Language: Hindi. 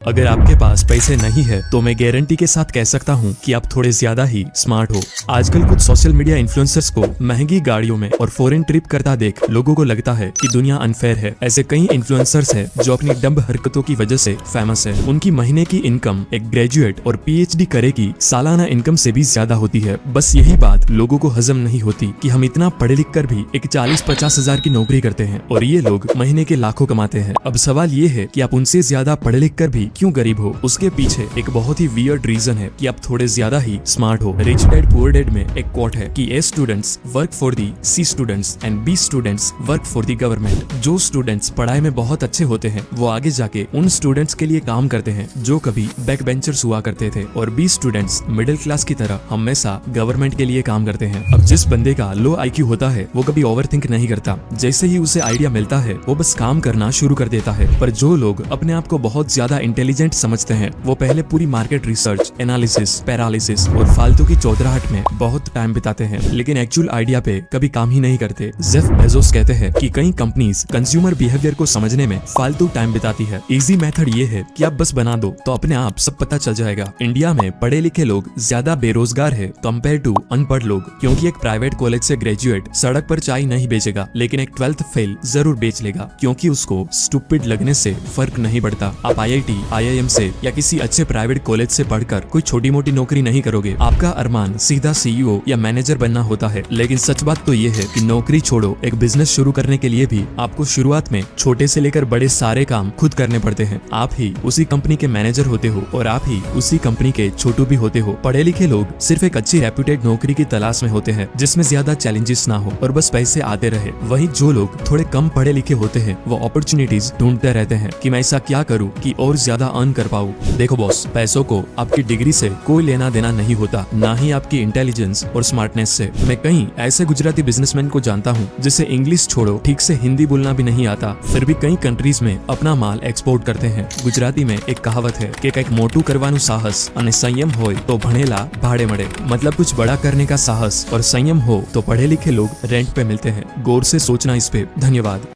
अगर आपके पास पैसे नहीं है तो मैं गारंटी के साथ कह सकता हूँ कि आप थोड़े ज्यादा ही स्मार्ट हो। आजकल कुछ सोशल मीडिया इन्फ्लुएंसर्स को महंगी गाड़ियों में और फॉरेन ट्रिप करता देख लोगों को लगता है कि दुनिया अनफेयर है। ऐसे कई इन्फ्लुएंसर्स हैं जो अपनी डम्ब हरकतों की वजह से फेमस है। उनकी महीने की इनकम एक ग्रेजुएट और पीएचडी करे की सालाना इनकम से भी ज्यादा होती है। बस यही बात लोगों को हजम नहीं होती कि हम इतना पढ़े लिख कर भी एक 40-50 हजार की नौकरी करते हैं और ये लोग महीने के लाखों कमाते हैं। अब सवाल ये है कि आप उनसे ज्यादा पढ़े लिख कर भी क्यों गरीब हो। उसके पीछे एक बहुत ही वियर्ड रीजन है कि आप थोड़े ज्यादा ही स्मार्ट हो। रिच डैड पुअर डैड में एक कोट है कि A students work for the C students and B students work for the government. जो स्टूडेंट्स पढ़ाई में बहुत अच्छे होते हैं वो आगे जाके उन स्टूडेंट्स के लिए काम करते हैं जो कभी बैक बेंचर्स हुआ करते थे, और बी स्टूडेंट्स मिडिल क्लास की तरह हमेशा गवर्नमेंट के लिए काम करते हैं। अब जिस बंदे का लो IQ होता है वो कभी ओवरथिंक नहीं करता। जैसे ही उसे आइडिया मिलता है वो बस काम करना शुरू कर देता है। पर जो लोग अपने आप को बहुत ज्यादा इंटेलिजेंट समझते हैं वो पहले पूरी मार्केट रिसर्च, एनालिसिस, पैरालिसिस और फालतू की चौधराहट में बहुत टाइम बिताते हैं, लेकिन एक्चुअल आइडिया पे कभी काम ही नहीं करते। जेफ बेजोस कहते हैं कि कई कंपनीज कंज्यूमर बिहेवियर को समझने में फालतू टाइम बिताती है। इजी मेथड ये है कि आप बस बना दो तो अपने आप सब पता चल जाएगा। इंडिया में पढ़े लिखे लोग ज्यादा बेरोजगार है कंपेयर टू अनपढ़ लोग, क्योंकि एक प्राइवेट कॉलेज से ग्रेजुएट सड़क पर चाय नहीं बेचेगा, लेकिन एक 12th फेल जरूर बेच लेगा, क्योंकि उसको स्टूपिड लगने से फर्क नहीं पड़ता। आप IIT, IIM से या किसी अच्छे प्राइवेट कॉलेज से पढ़कर कोई छोटी मोटी नौकरी नहीं करोगे। आपका अरमान सीधा CEO या मैनेजर बनना होता है, लेकिन सच बात तो ये है कि नौकरी छोड़ो, एक बिजनेस शुरू करने के लिए भी आपको शुरुआत में छोटे से लेकर बड़े सारे काम खुद करने पड़ते हैं। आप ही उसी कंपनी के मैनेजर होते हो और आप ही उसी कंपनी के छोटू भी होते हो। पढ़े लिखे लोग सिर्फ एक अच्छी रेप्यूटेड नौकरी की तलाश में होते हैं जिसमें ज्यादा चैलेंजेस ना हो और बस पैसे आते रहे। वहीं जो लोग थोड़े कम पढ़े लिखे होते हैं वो अपॉर्चुनिटीज ढूंढते रहते हैं कि मैं ऐसा क्या करूं कि और ज्यादा अर्न कर पाऊं। देखो बॉस, पैसों को आपकी डिग्री से कोई लेना देना नहीं होता, ना ही आपकी इंटेलिजेंस और स्मार्टनेस से। मैं कई ऐसे गुजराती बिजनेसमैन को जानता हूँ जिसे इंग्लिश छोड़ो ठीक से हिंदी बोलना भी नहीं आता, फिर भी कई कंट्रीज में अपना माल एक्सपोर्ट करते हैं। गुजराती में एक कहावत है कि एक मोटू करवानु साहस અને संयम होय तो भणेला भाड़े मड़े। मतलब कुछ बड़ा करने का साहस और संयम हो तो पढ़े लिखे लोग रेंट पे मिलते हैं। गौर से सोचना इस पे। धन्यवाद।